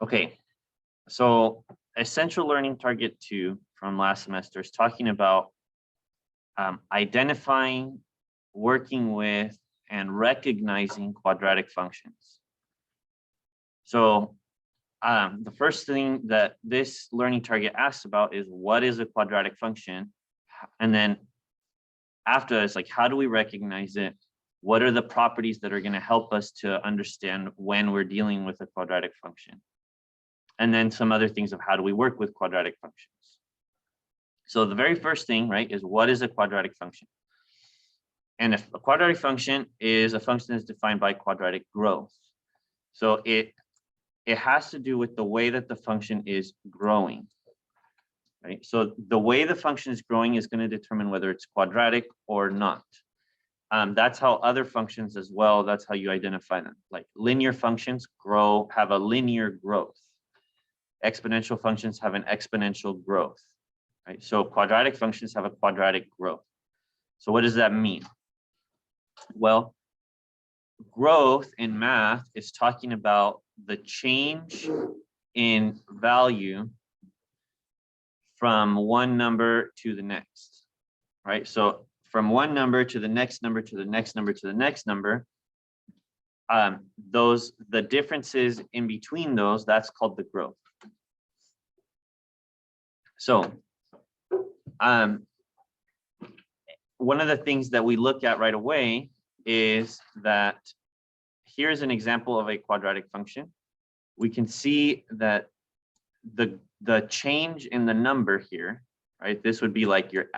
Okay, so Essential Learning Target 2 from last semester is talking about identifying, working with, and recognizing quadratic functions. So the first thing that this learning target asks about is what is a quadratic function? And then after it's like, how do we recognize it? What are the properties that are going to help us to understand when we're dealing with a quadratic function? And then some other things of how do we work with quadratic functions. So the very first thing, right, is what is a quadratic function? And if a quadratic function is a function that's defined by quadratic growth. So it has to do with the way that the function is growing, right? So the way the function is growing is going to determine whether it's quadratic or not. That's how other functions as well, that's how you identify them. Like linear functions have a linear growth. Exponential functions have an exponential growth, right? So quadratic functions have a quadratic growth. So what does that mean? Well, growth in math is talking about the change in value from one number to the next, right? So from one number to the next number to the next number to the next number, the differences in between those, that's called the growth. So one of the things that we look at right away is that here's an example of a quadratic function. We can see that the change in the number here, right? This would be like you're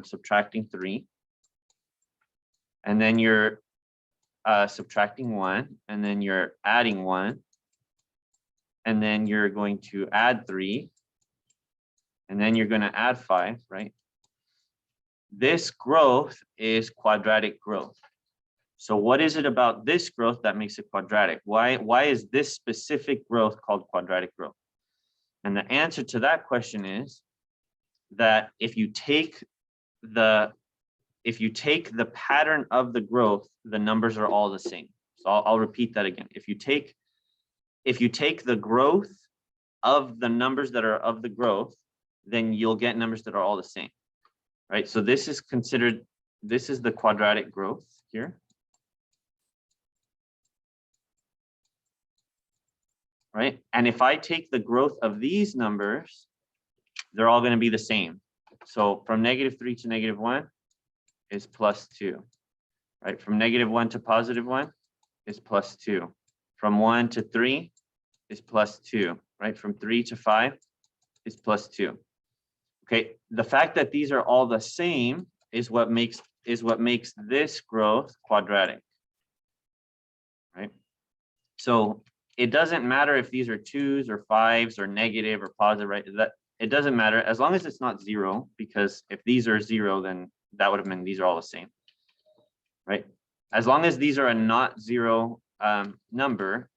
subtracting 3, and then you're subtracting 1, and then you're adding 1, and then you're going to add 3, and then you're going to add 5, right? This growth is quadratic growth. So what is it about this growth that makes it quadratic? Why is this specific growth called quadratic growth? And the answer to that question is that if you take the pattern of the growth, the numbers are all the same. So I'll repeat that again. If you take the growth of the numbers that are of the growth, then you'll get numbers that are all the same, right? So this is the quadratic growth here. Right? And if I take the growth of these numbers, they're all going to be the same. So from -3 to -1 is +2, right? From -1 to +1 is +2. From 1 to 3 is +2, right? From 3 to 5 is +2. Okay, the fact that these are all the same is what makes this growth quadratic, right? So it doesn't matter if these are 2s or 5s or negative or positive, right? That it doesn't matter as long as it's not 0, because if these are 0, then that would have meant these are all the same, right? As long as these are a not 0 number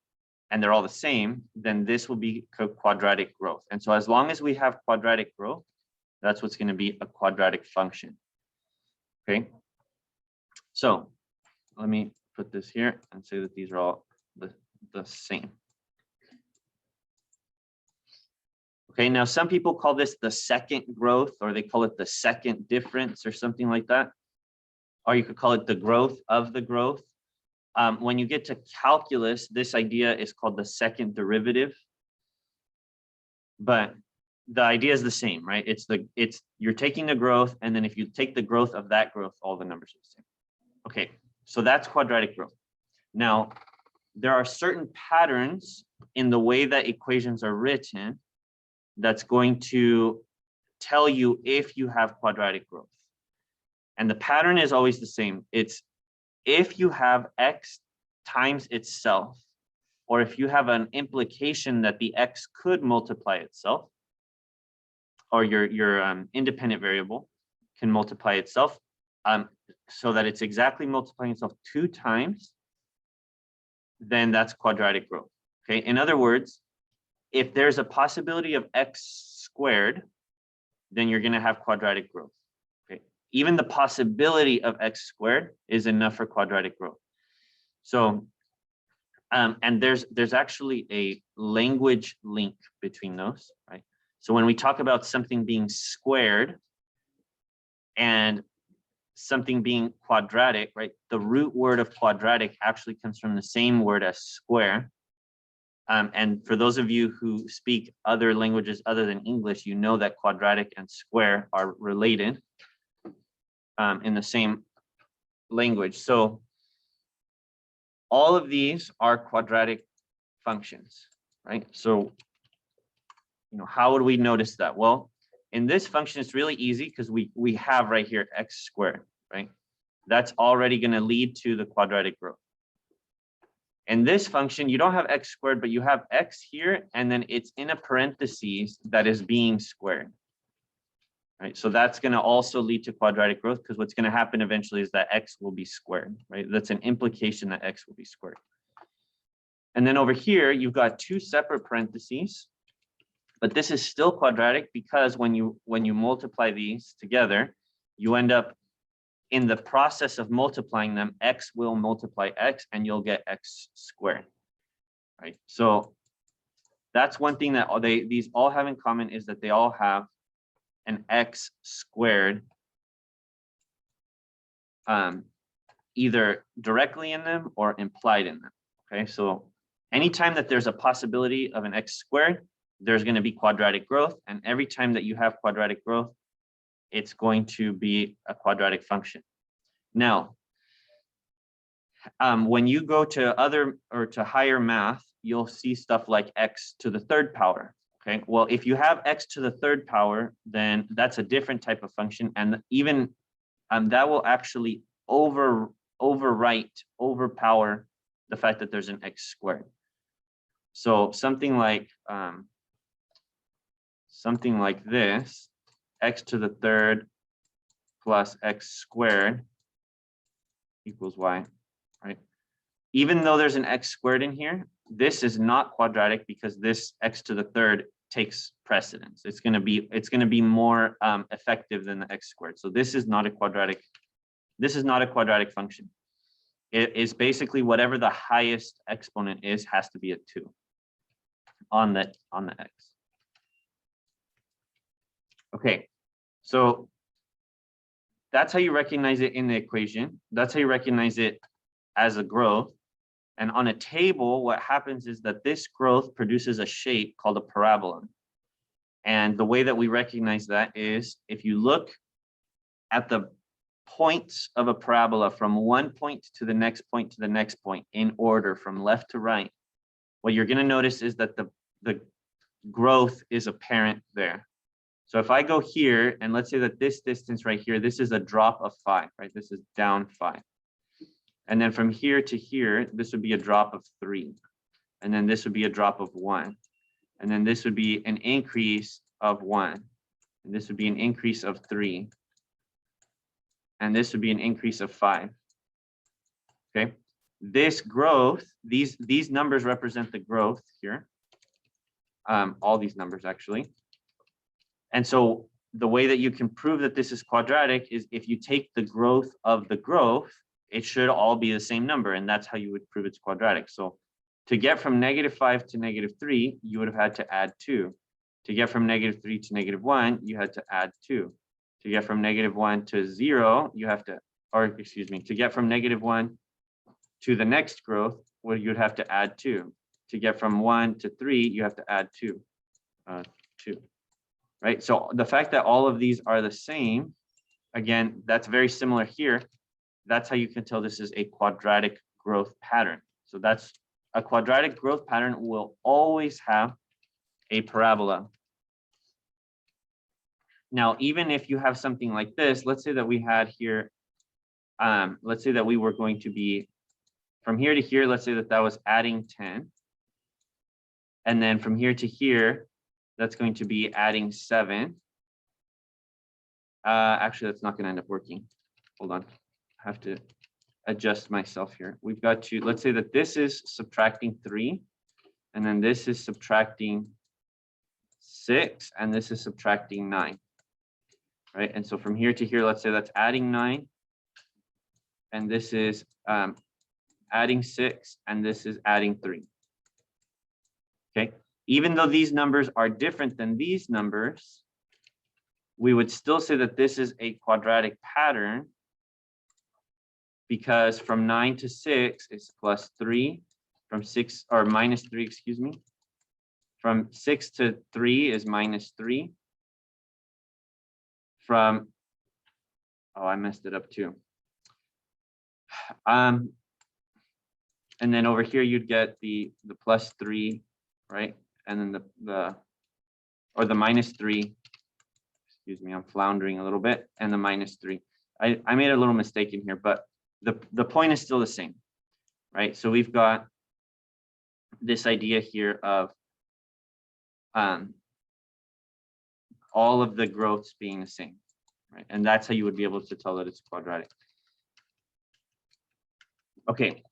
and they're all the same, then this will be quadratic growth. And so as long as we have quadratic growth, that's what's going to be a quadratic function. Okay. So let me put this here and say that these are all the same. Okay, now some people call this the second growth, or they call it the second difference or something like that. Or you could call it the growth of the growth. When you get to calculus, this idea is called the second derivative. But the idea is the same, right? You're taking the growth, and then if you take the growth of that growth, all the numbers are the same. Okay, so that's quadratic growth. Now, there are certain patterns in the way that equations are written that's going to tell you if you have quadratic growth. And the pattern is always the same. It's if you have x times itself, or if you have an implication that the x could multiply itself, or your independent variable can multiply itself, so that it's exactly multiplying itself 2 times, then that's quadratic growth. Okay, in other words, if there's a possibility of x squared, then you're going to have quadratic growth. Okay, even the possibility of x squared is enough for quadratic growth. So And there's actually a language link between those, right? So when we talk about something being squared and something being quadratic, right? The root word of quadratic actually comes from the same word as square. And for those of you who speak other languages other than English, you know that quadratic and square are related in the same language. So all of these are quadratic functions, right? So, how would we notice that? Well, in this function, it's really easy because we have right here x squared, right? That's already going to lead to the quadratic growth. In this function, you don't have x squared, but you have x here, and then it's in a parentheses that is being squared, right? So that's going to also lead to quadratic growth because what's going to happen eventually is that x will be squared, right? That's an implication that x will be squared. And then over here, you've got two separate parentheses, but this is still quadratic because when you multiply these together, you end up in the process of multiplying them, x will multiply x and you'll get x squared, right? So that's one thing that these all have in common is that they all have an x squared either directly in them or implied in them, okay? So anytime that there's a possibility of an x squared, there's going to be quadratic growth. And every time that you have quadratic growth, it's going to be a quadratic function. Now, when you go to to higher math, you'll see stuff like x to the third power. Okay, well, if you have x to the third power, then that's a different type of function. And even that will actually overpower the fact that there's an x squared. So something like this, x to the third plus x squared equals y, right? Even though there's an x squared in here, this is not quadratic because this x to the third takes precedence. It's going to be more effective than the x squared. So this is not a quadratic. This is not a quadratic function. It is basically whatever the highest exponent is has to be a 2 on the x. Okay, so that's how you recognize it in the equation. That's how you recognize it as a growth. And on a table, what happens is that this growth produces a shape called a parabola. And the way that we recognize that is if you look at the points of a parabola from one point to the next point to the next point in order from left to right, what you're going to notice is that the growth is apparent there. So if I go here and let's say that this distance right here, this is a drop of 5, right? This is down 5. And then from here to here, this would be a drop of 3. And then this would be a drop of 1. And then this would be an increase of 1. And this would be an increase of 3. And this would be an increase of 5. Okay. This growth, these numbers represent the growth here. All these numbers actually. And so the way that you can prove that this is quadratic is if you take the growth of the growth, it should all be the same number. And that's how you would prove it's quadratic. So to get from -5 to -3, you would have had to add 2. To get from -3 to -1, you had to add 2. To get from -1 to 0, you have to, or excuse me, to get from -1 to the next growth, well, you'd have to add 2. To get from 1 to 3, you have to add 2. 2. Right? So the fact that all of these are the same, again, that's very similar here. That's how you can tell this is a quadratic growth pattern. So that's a quadratic growth pattern will always have a parabola. Now, even if you have something like this, let's say that we had here, let's say that we were going to be from here to here, let's say that that was adding 10. And then from here to here, that's going to be adding 7. Actually, that's not going to end up working. Hold on. I have to adjust myself here. We've got to, let's say that this is subtracting 3. And then this is subtracting 6. And this is subtracting 9. Right? And so from here to here, let's say that's adding 9. And this is adding 6, and this is adding 3. Okay, even though these numbers are different than these numbers, we would still say that this is a quadratic pattern because from 9 to 6 is +3, from 6 or -3, excuse me. From 6 to 3 is -3. From, oh, I messed it up too. And then over here you'd get the +3, right? And then the -3. Excuse me, I'm floundering a little bit, and the -3. I made a little mistake in here, but the point is still the same, right? So we've got this idea here of all of the growths being the same, right? And that's how you would be able to tell that it's quadratic. Okay.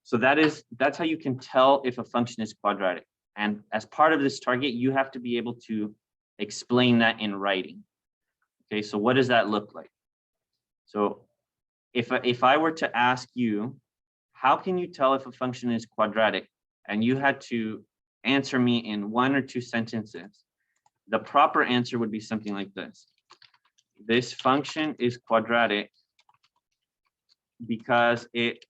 So that's how you can tell if a function is quadratic. And as part of this target, you have to be able to explain that in writing. Okay, so what does that look like? So if I were to ask you, how can you tell if a function is quadratic? And you had to answer me in 1 or 2 sentences, the proper answer would be something like this. This function is quadratic because it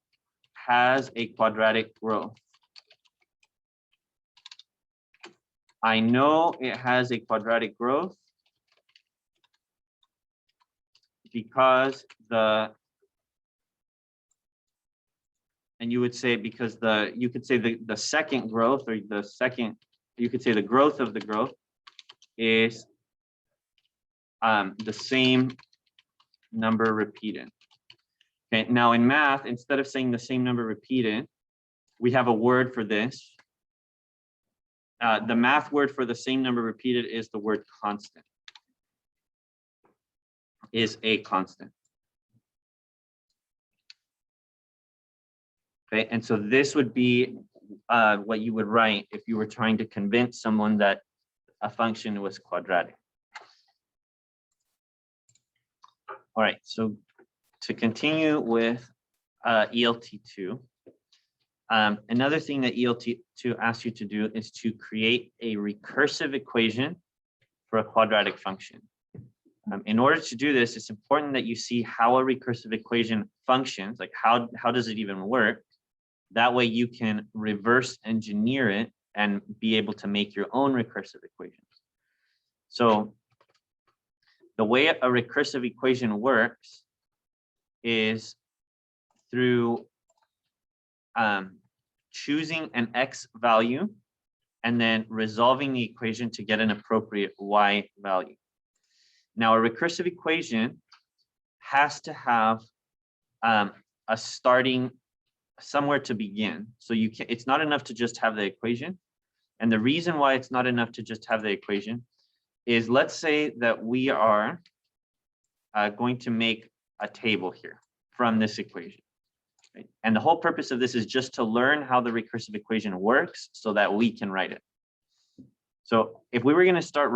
has a quadratic growth. I know it has a quadratic growth because and you would say because you could say the second growth, or the second, you could say the growth of the growth is the same number repeated. Okay, now in math, instead of saying the same number repeated, we have a word for this. The math word for the same number repeated is the word constant. Is a constant. Okay, and so this would be what you would write if you were trying to convince someone that a function was quadratic. All right, so to continue with ELT2, another thing that ELT2 asks you to do is to create a recursive equation for a quadratic function. In order to do this, it's important that you see how a recursive equation functions, like how does it even work? That way you can reverse engineer it and be able to make your own recursive equations. So the way a recursive equation works is through choosing an x value and then resolving the equation to get an appropriate y value. Now, a recursive equation has to have a starting somewhere to begin. So it's not enough to just have the equation. And the reason why it's not enough to just have the equation is, let's say that we are going to make a table here from this equation. Right? And the whole purpose of this is just to learn how the recursive equation works so that we can write it. So if we were going to start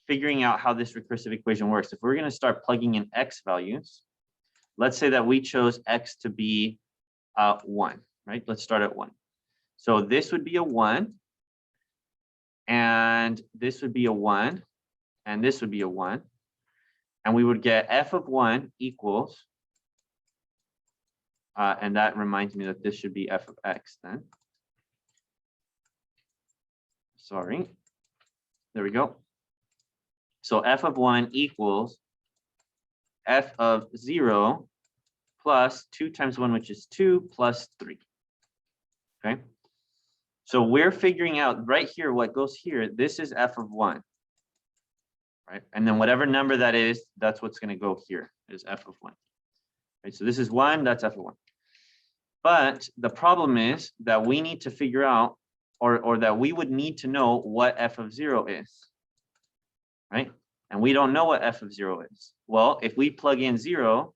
figuring out how this recursive equation works, if we're going to start plugging in x values, let's say that we chose x to be 1, right? Let's start at 1. So this would be a 1, and this would be a 1, and this would be a 1. And we would get f of 1 equals, and that reminds me that this should be f of x then. Sorry, there we go. So f of 1 equals f of 0 plus 2 times 1, which is 2, plus 3. Okay. So we're figuring out right here what goes here. This is f of 1. Right. And then whatever number that is, that's what's going to go here is f of 1. Right. So this is 1, that's f of 1. But the problem is that we need to figure out, or that we would need to know what f of 0 is. Right. And we don't know what f of 0 is. Well, if we plug in 0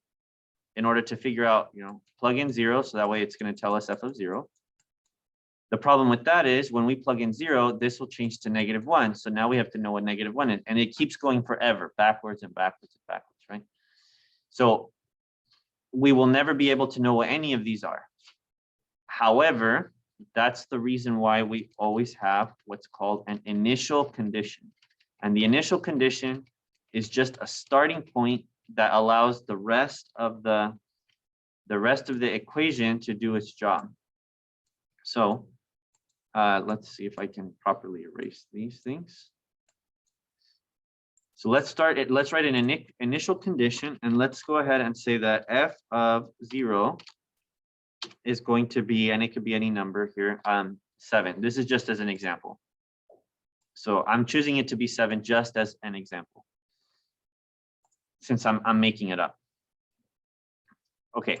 in order to figure out, plug in 0, so that way it's going to tell us f of 0. The problem with that is when we plug in 0, this will change to -1. So now we have to know what -1 is. And it keeps going forever, backwards and backwards and backwards, right? So we will never be able to know what any of these are. However, that's the reason why we always have what's called an initial condition. And the initial condition is just a starting point that allows the rest of the equation to do its job. So let's see if I can properly erase these things. So let's start it. Let's write an initial condition, and let's go ahead and say that f of 0 is going to be, and it could be any number here, 7. This is just as an example. So I'm choosing it to be 7 just as an example, since I'm making it up. Okay,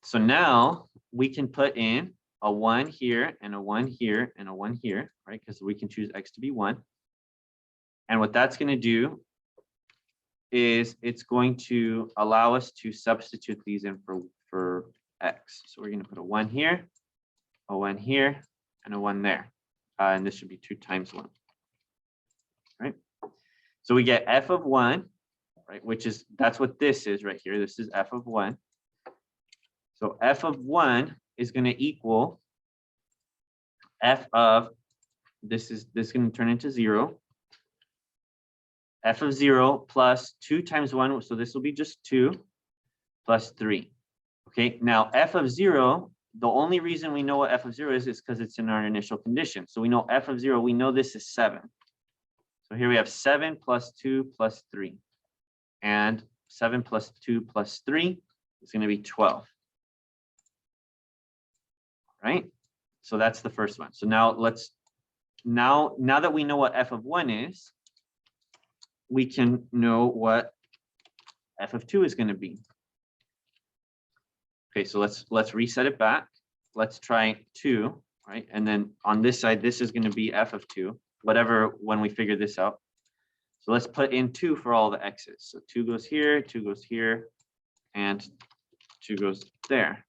so now we can put in a 1 here and a 1 here and a 1 here, right? Because we can choose x to be 1. And what that's going to do is it's going to allow us to substitute these in for x. So we're going to put a 1 here, a 1 here, and a 1 there. And this should be 2 times 1. Right? So we get f of 1, right? Which is, that's what this is right here. This is f of 1. So f of 1 is going to equal f of, this is going to turn into 0. F of 0 plus 2 times 1, so this will be just 2 plus 3. Okay, now f of 0, the only reason we know what f of 0 is because it's in our initial condition. So we know f of 0, we know this is 7. So here we have 7 plus 2 plus 3. And 7 plus 2 plus 3 is going to be 12. Right? So that's the first one. So now now that we know what f of 1 is, we can know what f of 2 is going to be. Okay, so let's reset it back. Let's try 2, right? And then on this side, this is going to be f of 2, whatever, when we figure this out. So let's put in 2 for all the x's. So 2 goes here, 2 goes here, and 2 goes there.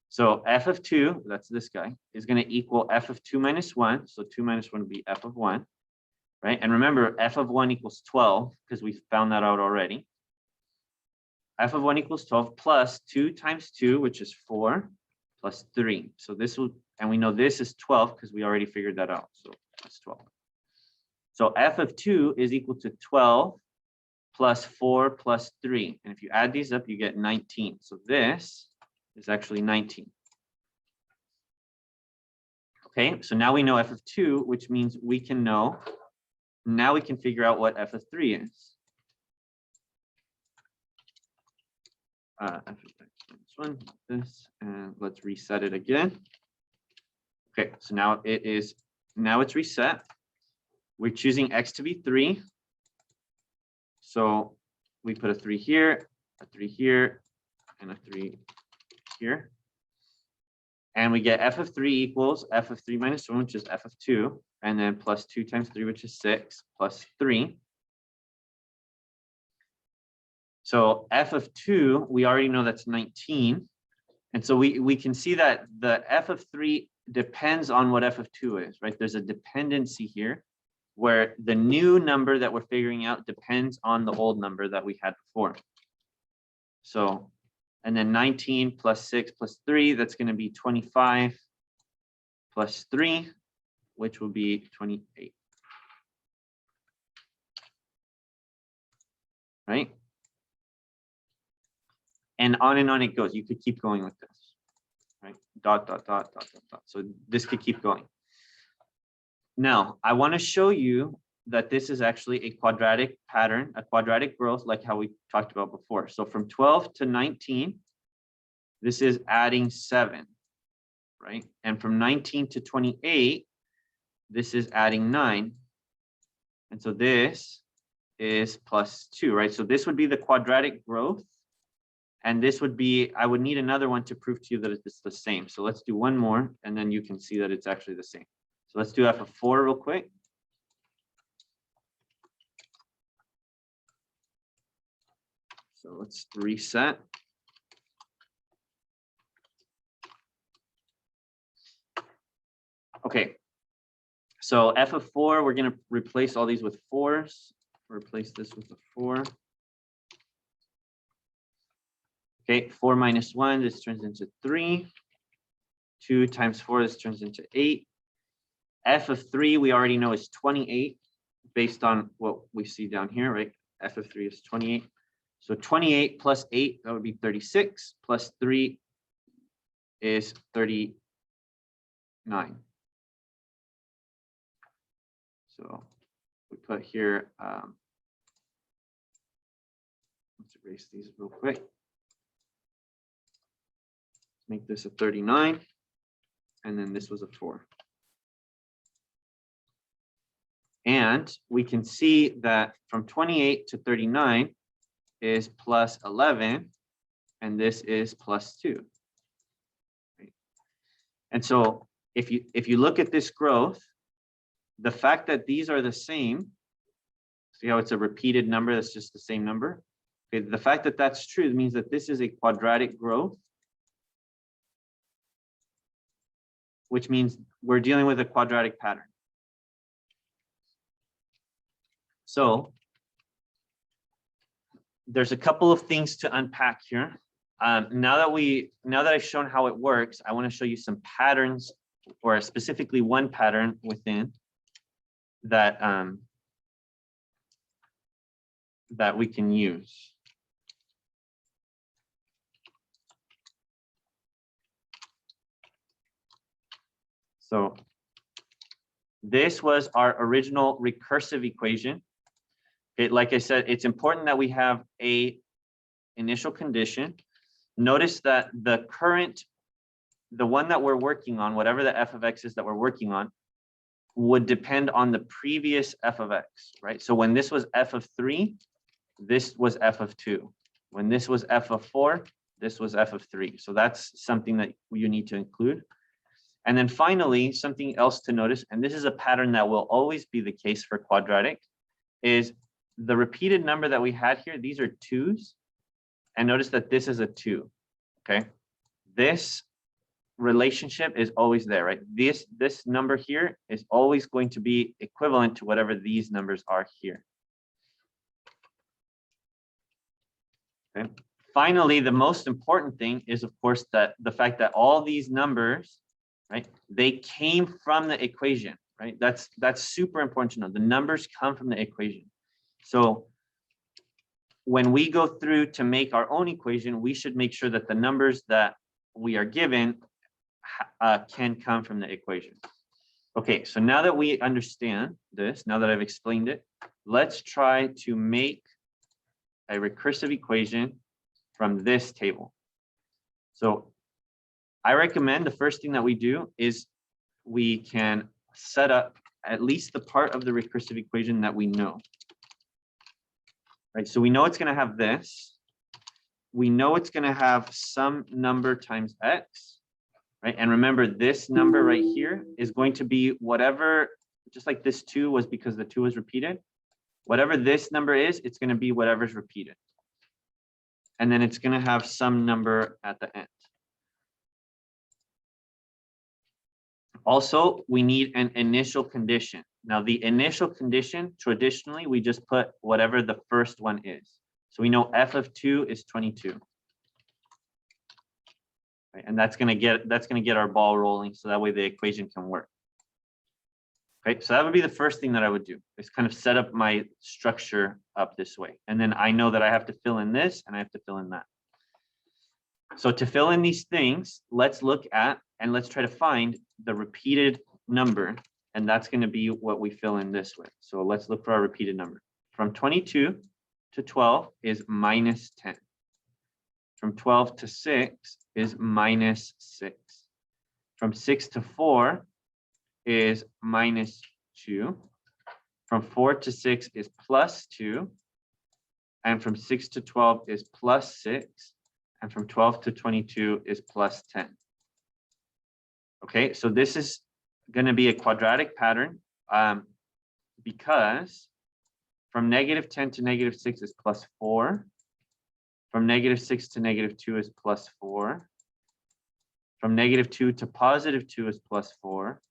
So f of 2, that's this guy, is going to equal f of 2 minus 1. So 2 minus 1 would be f of 1. Right? And remember, f of 1 equals 12, because we found that out already. F of 1 equals 12 plus 2 times 2, which is 4, plus 3. So this will, and we know this is 12 because we already figured that out. So that's 12. So f of 2 is equal to 12 plus 4 plus 3. And if you add these up, you get 19. So this is actually 19. Okay, so now we know f of 2, which means we can know, now we can figure out what f of 3 is. F of x minus 1, this, and let's reset it again. Okay, so now it's reset. We're choosing x to be 3. So we put a 3 here, a 3 here, and a 3 here. And we get f of 3 equals f of 3 minus 1, which is f of 2, and then plus 2 times 3, which is 6, plus 3. So f of 2, we already know that's 19. And so we can see that the f of 3 depends on what f of 2 is, right? There's a dependency here where the new number that we're figuring out depends on the old number that we had before. So, and then 19 plus 6 plus 3, that's going to be 25 plus 3, which will be 28. Right? And on it goes. You could keep going with this. Right? Dot, dot, dot, dot, dot, dot. So this could keep going. Now, I want to show you that this is actually a quadratic pattern, a quadratic growth, like how we talked about before. So from 12 to 19, this is adding 7, right? And from 19 to 28, this is adding 9. And so this is plus 2, right? So this would be the quadratic growth. And this would be, I would need another one to prove to you that it's the same. So let's do one more, and then you can see that it's actually the same. So let's do f of 4 real quick. So let's reset. Okay. So f of 4, we're going to replace all these with 4s. Replace this with a 4. Okay, 4 minus 1, this turns into 3. 2 times 4, this turns into 8. F of 3, we already know is 28 based on what we see down here, right? F of 3 is 28. So 28 plus 8, that would be 36, plus 3 is 39. So we put here, let's erase these real quick. Let's make this a 39, and then this was a 4. And we can see that from 28 to 39 is plus 11, and this is plus 2. Right? And so if you look at this growth, the fact that these are the same, see how it's a repeated number, that's just the same number. Okay, the fact that that's true means that this is a quadratic growth, which means we're dealing with a quadratic pattern. So there's a couple of things to unpack here. Now that I've shown how it works, I want to show you some patterns, or specifically one pattern within that that we can use. So this was our original recursive equation. Like I said, it's important that we have a initial condition. Notice that the one that we're working on, whatever the f of x is that we're working on, would depend on the previous f of x, right? So when this was f of 3, this was f of 2. When this was f of 4, this was f of 3. So that's something that you need to include. And then finally, something else to notice, and this is a pattern that will always be the case for quadratic, is the repeated number that we had here, these are 2's. And notice that this is a 2, okay? This relationship is always there, right? This number here is always going to be equivalent to whatever these numbers are here. Okay. Finally, the most important thing is, of course, that the fact that all these numbers, right, they came from the equation, right? That's super important to know. The numbers come from the equation. So when we go through to make our own equation, we should make sure that the numbers that we are given can come from the equation. Okay, so now that we understand this, now that I've explained it, let's try to make a recursive equation from this table. So I recommend the first thing that we do is we can set up at least the part of the recursive equation that we know. Right, so we know it's going to have this. We know it's going to have some number times x, right? And remember, this number right here is going to be whatever, just like this 2 was because the 2 was repeated. Whatever this number is, it's going to be whatever's repeated. And then it's going to have some number at the end. Also, we need an initial condition. Now, the initial condition, traditionally, we just put whatever the first one is. So we know f of 2 is 22. Right? And that's gonna get our ball rolling, so that way the equation can work. Okay, so that would be the first thing that I would do, is kind of set up my structure up this way. And then I know that I have to fill in this and I have to fill in that. So to fill in these things, let's look at and let's try to find the repeated number. And that's going to be what we fill in this with. So let's look for our repeated number. From 22 to 12 is minus 10. From 12 to 6 is minus 6. From 6 to 4 is minus 2. From 4 to 6 is plus 2. And from 6 to 12 is plus 6. And from 12 to 22 is plus 10. Okay, so this is going to be a quadratic pattern because from negative 10 to negative 6 is plus 4. From negative 6 to negative 2 is plus 4. From negative 2 to positive 2 is plus 4.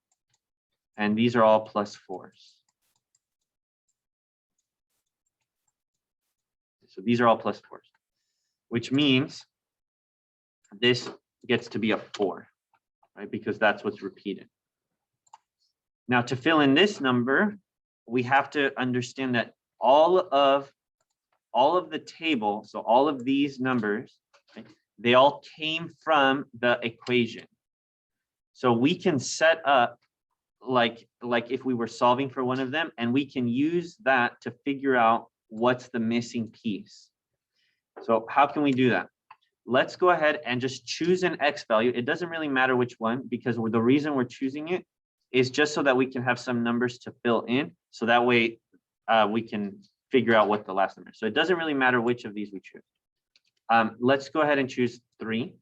And these are all plus 4s. So these are all plus 4s, which means this gets to be a 4, right? Because that's what's repeated. Now to fill in this number, we have to understand that all of the table, so all of these numbers, right, they all came from the equation. So we can set up like if we were solving for one of them, and we can use that to figure out what's the missing piece. So how can we do that? Let's go ahead and just choose an X value. It doesn't really matter which one, because the reason we're choosing it is just so that we can have some numbers to fill in. So that way we can figure out what the last number is. So it doesn't really matter which of these we choose. Let's go ahead and choose 3.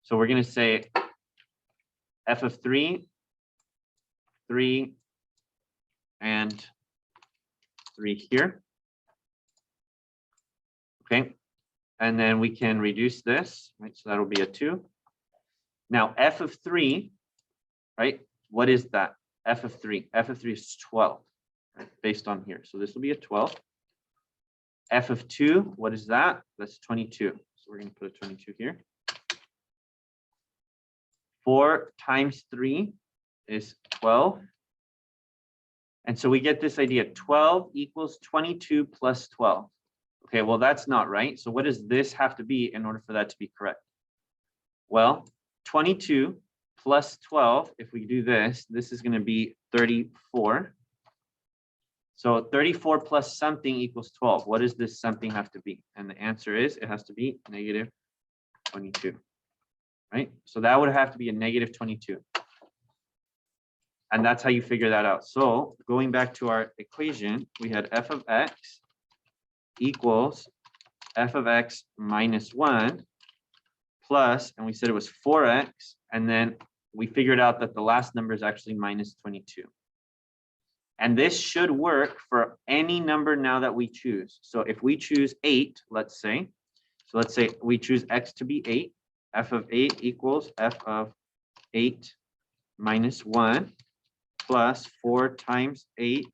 So we're going to say f of 3, 3, and 3 here. Okay. And then we can reduce this, right? So that'll be a 2. Now f of 3, right? What is that? F of 3. F of 3 is 12, right? Based on here. So this will be a 12. F of 2, what is that? That's 22. So we're going to put a 22 here. 4 times 3 is 12. And so we get this idea, 12 equals 22 plus 12. Okay, well, that's not right. So what does this have to be in order for that to be correct? Well, 22 plus 12, if we do this, this is going to be 34. So 34 plus something equals 12. What does this something have to be? And the answer is it has to be negative 22. Right? So that would have to be a negative 22. And that's how you figure that out. So going back to our equation, we had f of x equals f of x minus 1 plus, and we said it was 4x, and then we figured out that the last number is actually minus 22. And this should work for any number now that we choose. So if we choose 8, let's say, so let's say we choose x to be 8, f of 8 equals f of 8 minus 1 plus 4 times 8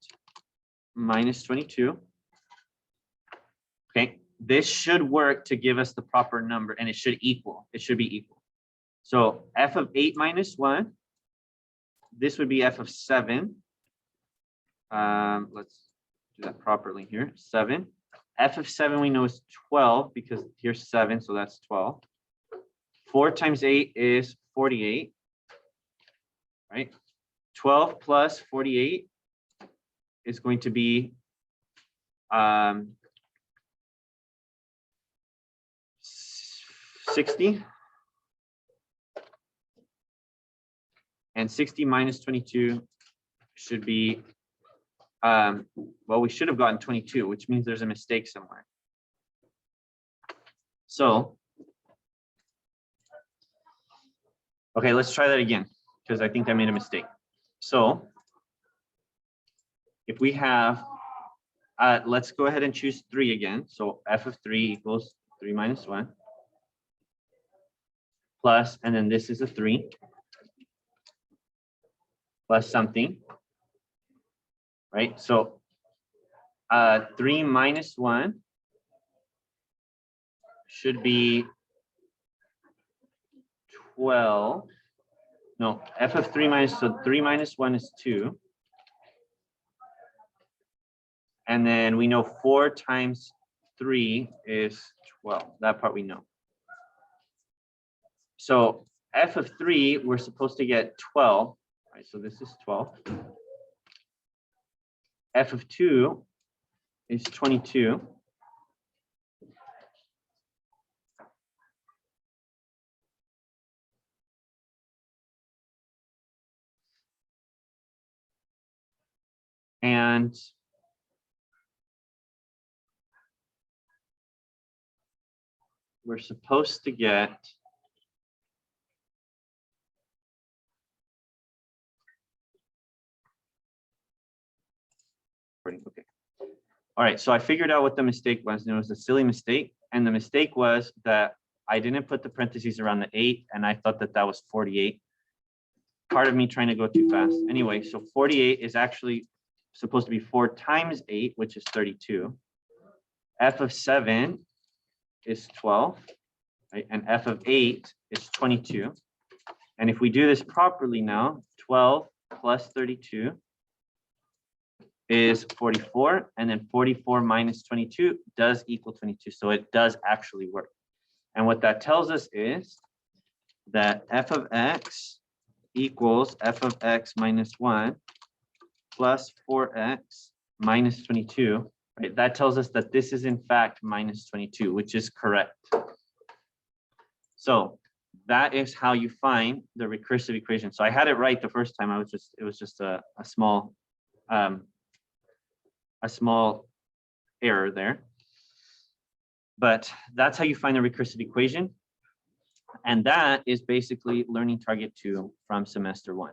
minus 22. Okay, this should work to give us the proper number, and it should equal. It should be equal. So f of 8 minus 1, this would be f of 7. Let's do that properly here. 7. F of 7 we know is 12 because here's 7, so that's 12. 4 times 8 is 48. Right? 12 plus 48 is going to be 60. And 60 minus 22 should be, well, we should have gotten 22, which means there's a mistake somewhere. So, okay, let's try that again, because I think I made a mistake. So, if we have, let's go ahead and choose 3 again. So f of 3 equals 3 minus 1. Plus, and then this is a 3. Plus something. Right? So 3 minus 1 should be 12. No, f of 3 minus, so 3 minus 1 is 2. And then we know 4 times 3 is 12. That part we know. So f of 3, we're supposed to get 12. Right, so this is 12. F of 2 is 22. And we're supposed to get okay. All right, so I figured out what the mistake was, and it was a silly mistake. And the mistake was that I didn't put the parentheses around the 8, and I thought that that was 48. Part of me trying to go too fast. Anyway, so 48 is actually supposed to be 4 times 8, which is 32. F of 7 is 12. right? And f of 8 is 22. And if we do this properly now, 12 plus 32 is 44, and then 44 minus 22 does equal 22. So it does actually work. And what that tells us is that f of x equals f of x minus 1 plus 4x minus 22. Right? That tells us that this is in fact minus 22, which is correct. So that is how you find the recursive equation. So I had it right the first time. It was just a small error there. But that's how you find the recursive equation. And that is basically learning target 2 from semester 1.